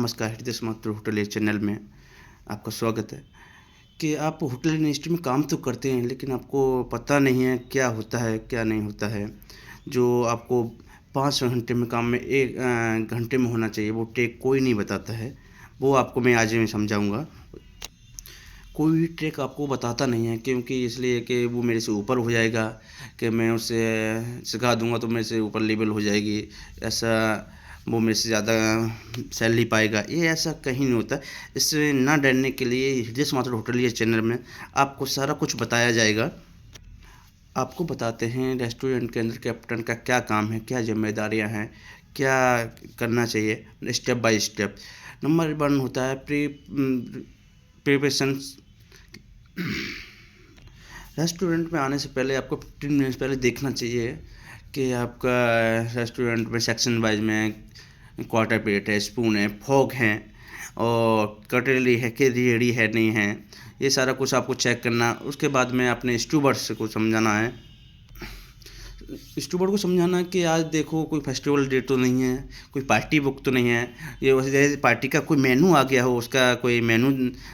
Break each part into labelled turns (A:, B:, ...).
A: नमस्कार, हृदय समात्र होटल ए चैनल में आपका स्वागत है। कि आप होटल इंडस्ट्री में काम तो करते हैं, लेकिन आपको पता नहीं है क्या होता है, क्या नहीं होता है। जो आपको 5 घंटे में काम में 1 घंटे में होना चाहिए, वो ट्रिक कोई नहीं बताता है। वो आपको मैं आज मैं समझाऊँगा। कोई भी ट्रिक आपको बताता नहीं है, क्योंकि इसलिए कि वो मेरे से ऊपर हो जाएगा, कि मैं उसे सिखा दूँगा तो मेरे से ऊपर लेवल हो जाएगी। ऐसा वो मेरे से ज़्यादा सैलरी पाएगा, ये ऐसा कहीं नहीं होता। इससे ना डरने के लिए हृदय समात्र होटलियर चैनल में आपको सारा कुछ बताया जाएगा। आपको बताते हैं रेस्टोरेंट के अंदर कैप्टन का क्या काम है, क्या ज़िम्मेदारियाँ हैं, क्या करना चाहिए स्टेप बाय स्टेप। नंबर 1 होता है प्रिपरेशंस। रेस्टोरेंट में आने से पहले आपको 15 मिनट्स पहले देखना चाहिए कि आपका रेस्टोरेंट में सेक्शन वाइज में क्वार्टर प्लेट है, स्पून है, फोक हैं और कटलरी है कि रेडी है नहीं है, ये सारा कुछ आपको चेक करना। उसके बाद में अपने स्टूवर्ड्स को समझाना है। स्टूवर्ड को समझाना कि आज देखो कोई फेस्टिवल डे तो नहीं है, कोई पार्टी बुक तो नहीं है। ये वैसे पार्टी का कोई मेनू आ गया हो, उसका कोई मेनू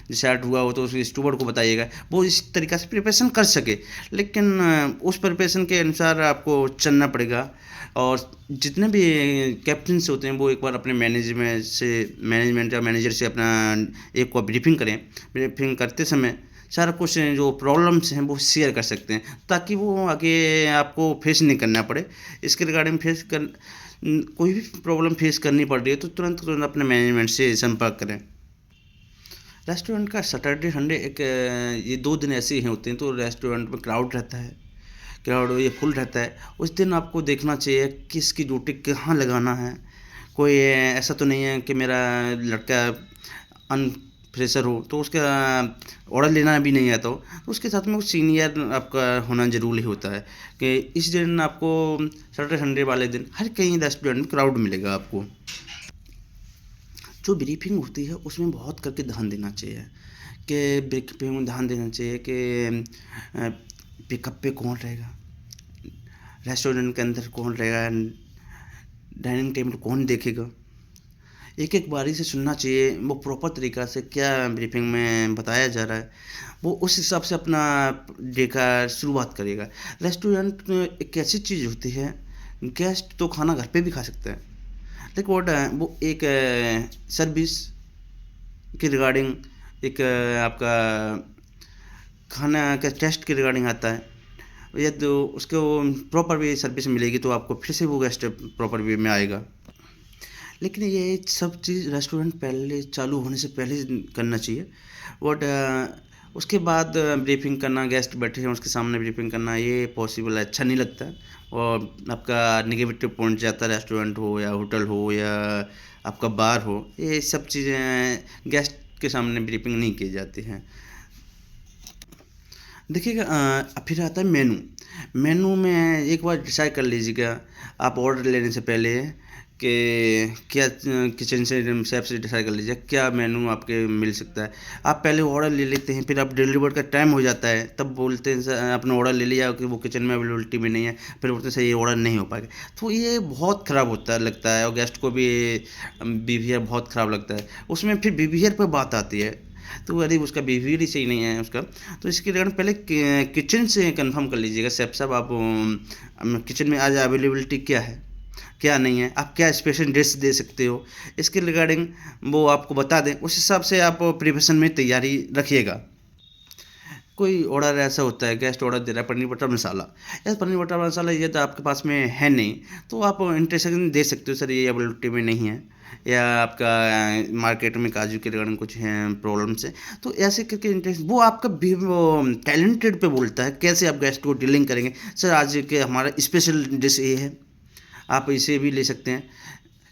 A: डिसाइड हुआ हो तो उस स्टूवर्ड को बताइएगा, वो इस तरीक़ा से प्रिपरेशन कर सके। लेकिन उस प्रिपरेशन के अनुसार आपको चलना पड़ेगा। और जितने भी कैप्टन्स होते हैं वो एक बार अपने मैनेजमेंट या मैनेजर से अपना एक को ब्रीफिंग करें। ब्रीफिंग करते समय सारा कुछ जो प्रॉब्लम्स हैं वो शेयर कर सकते हैं, ताकि वो आगे आपको फेस नहीं करना पड़े। इसके रिगार्डिंग कोई भी प्रॉब्लम फेस करनी पड़ रही है तो तुरंत तुरंत अपने मैनेजमेंट से संपर्क करें। रेस्टोरेंट का सैटरडे संडे ये 2 दिन ऐसे ही होते हैं, तो रेस्टोरेंट में क्राउड रहता है, क्राउड ये फुल रहता है। उस दिन आपको देखना चाहिए किसकी ड्यूटी कहाँ लगाना है। कोई ऐसा तो नहीं है कि मेरा लड़का फ्रेशर हो तो उसका ऑर्डर लेना भी नहीं आता हो, तो उसके साथ में कुछ सीनियर आपका होना ज़रूरी होता है। कि इस दिन आपको सैटरडे संडे वाले दिन हर कहीं रेस्टोरेंट में क्राउड मिलेगा आपको। जो ब्रीफिंग होती है उसमें बहुत करके ध्यान देना चाहिए, कि ब्रीफिंग में ध्यान देना चाहिए कि पिकअप पे कौन रहेगा, रेस्टोरेंट के अंदर कौन रहेगा, डाइनिंग टेबल कौन देखेगा। एक एक बारी से सुनना चाहिए, वो प्रॉपर तरीक़ा से क्या ब्रीफिंग में बताया जा रहा है, वो उस हिसाब से अपना डे का शुरुआत करेगा। रेस्टोरेंट एक ऐसी चीज़ होती है, गेस्ट तो खाना घर पे भी खा सकता है, लेकिन वो एक सर्विस के रिगार्डिंग, एक आपका खाना का टेस्ट के रिगार्डिंग आता है, या तो उसको प्रॉपर वे सर्विस मिलेगी तो आपको फिर से वो गेस्ट प्रॉपर वे में आएगा। लेकिन ये सब चीज़ रेस्टोरेंट पहले चालू होने से पहले करना चाहिए। बट उसके बाद ब्रीफिंग करना, गेस्ट बैठे हैं उसके सामने ब्रीफिंग करना, ये पॉसिबल अच्छा नहीं लगता। और आपका नेगेटिव पॉइंट जाता है, रेस्टोरेंट हो या होटल हो या आपका बार हो, ये सब चीज़ें गेस्ट के सामने ब्रीफिंग नहीं की जाती हैं। देखिएगा फिर आता है मेनू। मेनू में एक बार डिसाइड कर लीजिएगा आप ऑर्डर लेने से पहले कि क्या किचन से शेफ से डिसाइड कर लीजिए क्या मेनू आपके मिल सकता है। आप पहले ऑर्डर ले लेते हैं, फिर आप डिलीवर का टाइम हो जाता है तब बोलते हैं सर आपने ऑर्डर ले लिया कि वो किचन में अवेलेबिलिटी में नहीं है, फिर बोलते हैं सर ये ऑर्डर नहीं हो पाएगा। तो ये बहुत ख़राब लगता है और गेस्ट को भी बिहेवियर बहुत ख़राब लगता है। उसमें फिर बिहेवियर पर बात आती है, तो यदि उसका बिहेवियर ही सही नहीं है उसका, तो इसके रिगार्डिंग पहले किचन से कंफर्म कर लीजिएगा शेफ साहब आप किचन में आज अवेलेबिलिटी क्या है, क्या नहीं है, आप क्या स्पेशल डिश दे सकते हो, इसके रिगार्डिंग वो आपको बता दें। उस हिसाब से आप प्रिपरेशन में तैयारी रखिएगा। कोई ऑर्डर ऐसा होता है, गेस्ट ऑर्डर दे रहा है पनीर बटर मसाला, या पनीर बटर मसाला ये तो आपके पास में है नहीं, तो आप इंटरेक्शन दे सकते हो सर ये अवेलेबिलिटी में नहीं है, या आपका मार्केट में काजू के रिगार्डिंग कुछ हैं प्रॉब्लम्स है। तो ऐसे करके इंटरेस्ट वो आपका भी वो टैलेंटेड पे बोलता है कैसे आप गेस्ट को डीलिंग करेंगे। सर आज के हमारा स्पेशल डिश ये है, आप इसे भी ले सकते हैं।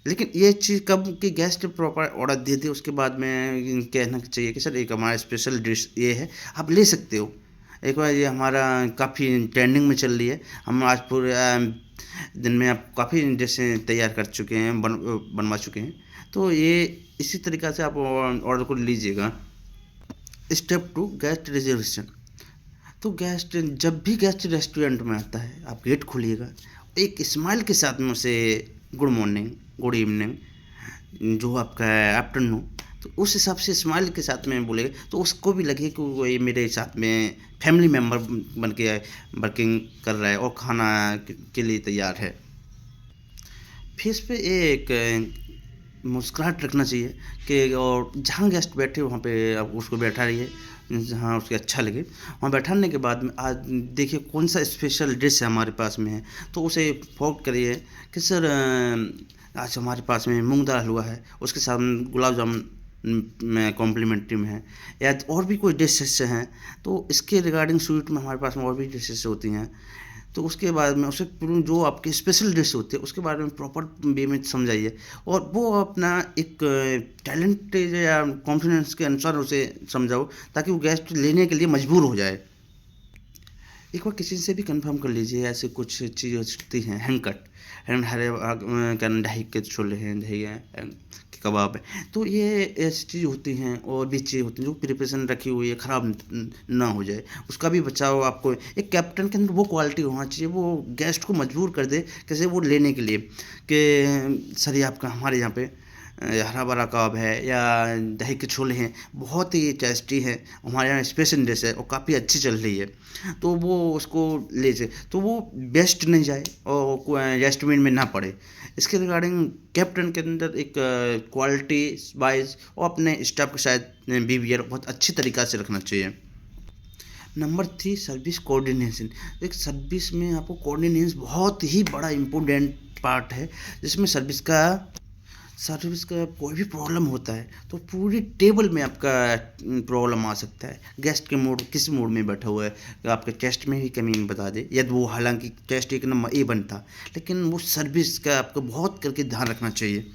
A: लेकिन ये चीज़ कब कि गेस्ट प्रॉपर ऑर्डर दे दे उसके बाद में कहना चाहिए कि सर एक हमारा स्पेशल डिश ये है, आप ले सकते हो। एक बार ये हमारा काफ़ी ट्रेंडिंग में चल रही है, हम आज पूरे दिन में आप काफ़ी डिशें तैयार कर चुके हैं, बनवा चुके हैं। तो ये इसी तरीक़ा से आप ऑर्डर को लीजिएगा। Step 2 guest reservation. तो गेस्ट जब भी गेस्ट रेस्टोरेंट में आता है आप गेट खोलिएगा, एक स्माइल के साथ में उसे गुड मॉर्निंग, गुड इवनिंग जो आपका आफ्टरनून, तो उस हिसाब से स्माइल के साथ में बोलेगा तो उसको भी लगे कि वो ये मेरे साथ में फैमिली मेम्बर बन के वर्किंग कर रहा है और खाना के लिए तैयार है। फेस पे एक मुस्कुराहट रखना चाहिए कि और जहाँ गेस्ट बैठे वहाँ पे आप उसको बैठा रहिए, जहाँ उसके अच्छा लगे वहाँ बैठाने के बाद में आज देखिए कौन सा स्पेशल डिश है हमारे पास में है, तो उसे फोर्क करिए कि सर आज हमारे पास में मूंग दाल हलवा है, उसके साथ में गुलाब जामुन में कॉम्प्लीमेंट्री में है, या और भी कोई डिशेस हैं तो इसके रिगार्डिंग स्वीट में हमारे पास में और भी डिशेस होती हैं। तो उसके बाद में उसे जो आपकी स्पेशल डिश होती है उसके बारे में प्रॉपर वे में समझाइए और वो अपना एक टैलेंट या कॉन्फिडेंस के अनुसार उसे समझाओ ताकि वो गेस्ट लेने के लिए मजबूर हो जाए। एक बार किसी से भी कंफर्म कर लीजिए, ऐसे कुछ चीज़ होती हैं हैंड कट, हैंड हरे क्या दही के छोले हैं, दही है कबाब है, तो ये ऐसी चीज़ होती हैं और भी चीज़ें होती हैं जो प्रिपरेशन रखी हुई है ख़राब ना हो जाए, उसका भी बचाव आपको। एक कैप्टन के अंदर वो क्वालिटी होना चाहिए, वो गेस्ट को मजबूर कर दे कैसे वो लेने के लिए कि सर ये आपका हमारे यहाँ पे हरा भरा कबाब है या दही के छोले हैं, बहुत ही टेस्टी है, हमारे यहाँ स्पेशल डिश है और काफ़ी अच्छी चल रही है, तो वो उसको ले जाए तो वो बेस्ट नहीं जाए और रेस्टोरेंट में ना पड़े। इसके रिगार्डिंग कैप्टन के अंदर एक क्वालिटी वाइज और अपने स्टाफ के साथ बिहेवियर बहुत अच्छी तरीक़ा से रखना चाहिए। Number 3 service coordination. एक सर्विस में आपको कोऑर्डिनेशन बहुत ही बड़ा इम्पोर्टेंट पार्ट है, जिसमें सर्विस का कोई भी प्रॉब्लम होता है तो पूरी टेबल में आपका प्रॉब्लम आ सकता है। गेस्ट के मूड किस मूड में बैठा हुआ है, तो आपके टेस्ट में ही कमी बता दे, यदि वो हालांकि टेस्ट एक नंबर ए बनता, लेकिन वो सर्विस का आपको बहुत करके ध्यान रखना चाहिए।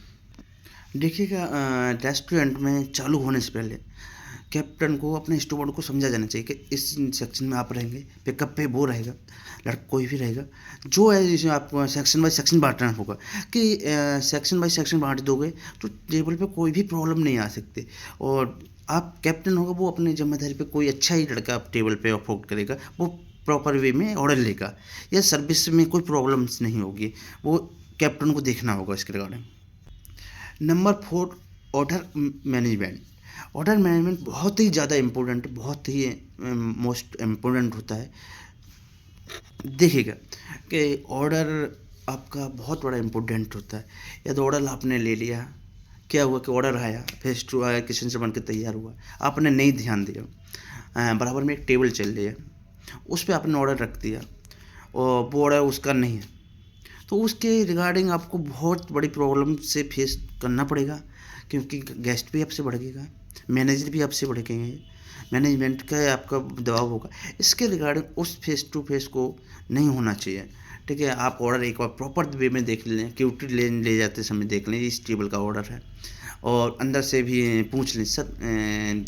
A: देखिएगा रेस्टोरेंट में चालू होने से पहले कैप्टन को अपने स्टूडेंट को समझा जाना चाहिए कि इस सेक्शन में आप रहेंगे, पिकअप पे वो रहेगा, लड़का कोई भी रहेगा, जो है जिसे आपको सेक्शन बाय सेक्शन बांटना होगा कि सेक्शन बाय सेक्शन बांट दोगे तो टेबल पे कोई भी प्रॉब्लम नहीं आ सकती और आप कैप्टन होगा वो अपनी जिम्मेदारी पे कोई अच्छा ही लड़का आप टेबल पे अफोर्ड करेगा, वो प्रॉपर वे में ऑर्डर लेगा या सर्विस में कोई प्रॉब्लम्स नहीं होगी, वो कैप्टन को देखना होगा इसके regarding. Number 4 order management. Order management बहुत ही ज़्यादा इम्पोर्टेंट, बहुत ही मोस्ट इम्पोर्टेंट होता है। देखिएगा कि ऑर्डर आपका बहुत बड़ा इम्पोर्टेंट होता है। यदि ऑर्डर आपने ले लिया, क्या हुआ कि ऑर्डर आया, फेस टू आया, किचन से बन के तैयार हुआ, आपने नहीं ध्यान दिया, बराबर में एक टेबल चल रही है, उस पर आपने ऑर्डर रख दिया और वो ऑर्डर उसका नहीं है, तो उसके रिगार्डिंग आपको बहुत बड़ी प्रॉब्लम से फेस करना पड़ेगा, क्योंकि गेस्ट भी आपसे भड़केगा, मैनेजर भी आपसे भड़केंगे, मैनेजमेंट का आपका दबाव होगा। इसके रिगार्डिंग उस फेस टू फेस को नहीं होना चाहिए। ठीक है, आप ऑर्डर एक बार प्रॉपर वे में देख लें, क्यूटी ले जाते समय देख लें इस टेबल का ऑर्डर है, और अंदर से भी पूछ लें सर,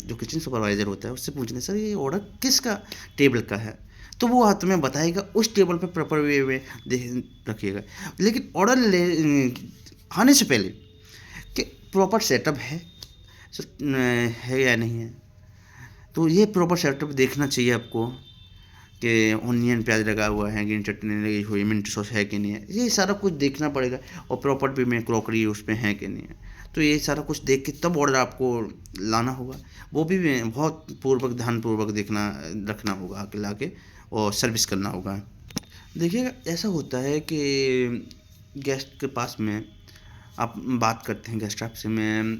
A: जो किचन सुपरवाइज़र होता है उससे पूछ लें सर ये ऑर्डर किसका टेबल का है, तो वो हाथ में बताएगा, उस टेबल पर प्रॉपर वे में देख रखिएगा। लेकिन ऑर्डर ले आने से पहले कि प्रॉपर सेटअप है या नहीं है, तो ये प्रॉपर सेटअप देखना चाहिए आपको कि ऑनियन प्याज लगा हुआ है, ग्रीन चटनी लगी हुई, मिंट सॉस है कि नहीं है, ये सारा कुछ देखना पड़ेगा, और प्रॉपर भी में क्रॉकरी उस पर है कि नहीं है, तो ये सारा कुछ देख के तब ऑर्डर आपको लाना होगा, वो भी बहुत पूर्वक ध्यानपूर्वक देखना रखना होगा आके लाके, और सर्विस करना होगा। देखिएगा ऐसा होता है कि गेस्ट के पास में आप बात करते हैं गेस्ट आपसे में,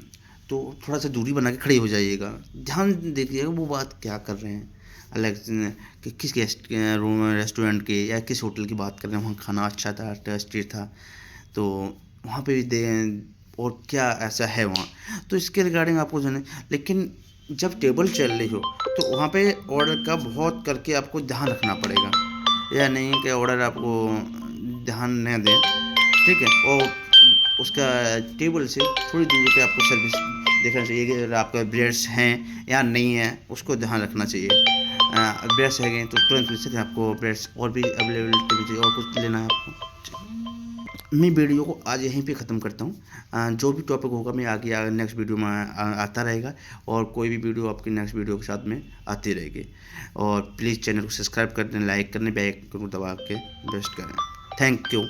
A: तो थोड़ा सा दूरी बना के खड़े हो जाइएगा, ध्यान दीजिएगा वो बात क्या कर रहे हैं, अलग कि किस गेस्ट के रूम रेस्टोरेंट के या किस होटल की बात कर रहे हैं, वहाँ खाना अच्छा था, टेस्टी था, तो वहाँ पे भी दे और क्या ऐसा है वहाँ, तो इसके रिगार्डिंग आपको जाने। लेकिन जब टेबल चल रही हो तो वहाँ पे ऑर्डर का बहुत करके आपको ध्यान रखना पड़ेगा, या नहीं कि ऑर्डर आपको ध्यान न दें, ठीक है, और उसका टेबल से थोड़ी दूरी पे आपको सर्विस देखना चाहिए कि अगर आपका ब्रेड्स हैं या नहीं है, उसको ध्यान रखना चाहिए। ब्रेड्स है तो तुरंत से आपको ब्रेड्स और भी अवेलेबिलिटी भी चाहिए, और कुछ लेना है आपको। मैं वीडियो को आज यहीं पे ख़त्म करता हूँ, जो भी टॉपिक होगा मैं आगे नेक्स्ट वीडियो में आता रहेगा, और कोई भी वीडियो आपकी नेक्स्ट वीडियो के साथ में आती रहेगी, और प्लीज़ चैनल को सब्सक्राइब कर दें, लाइक करने, बेल आइकन को दबा के बेस्ट करें। Thank you.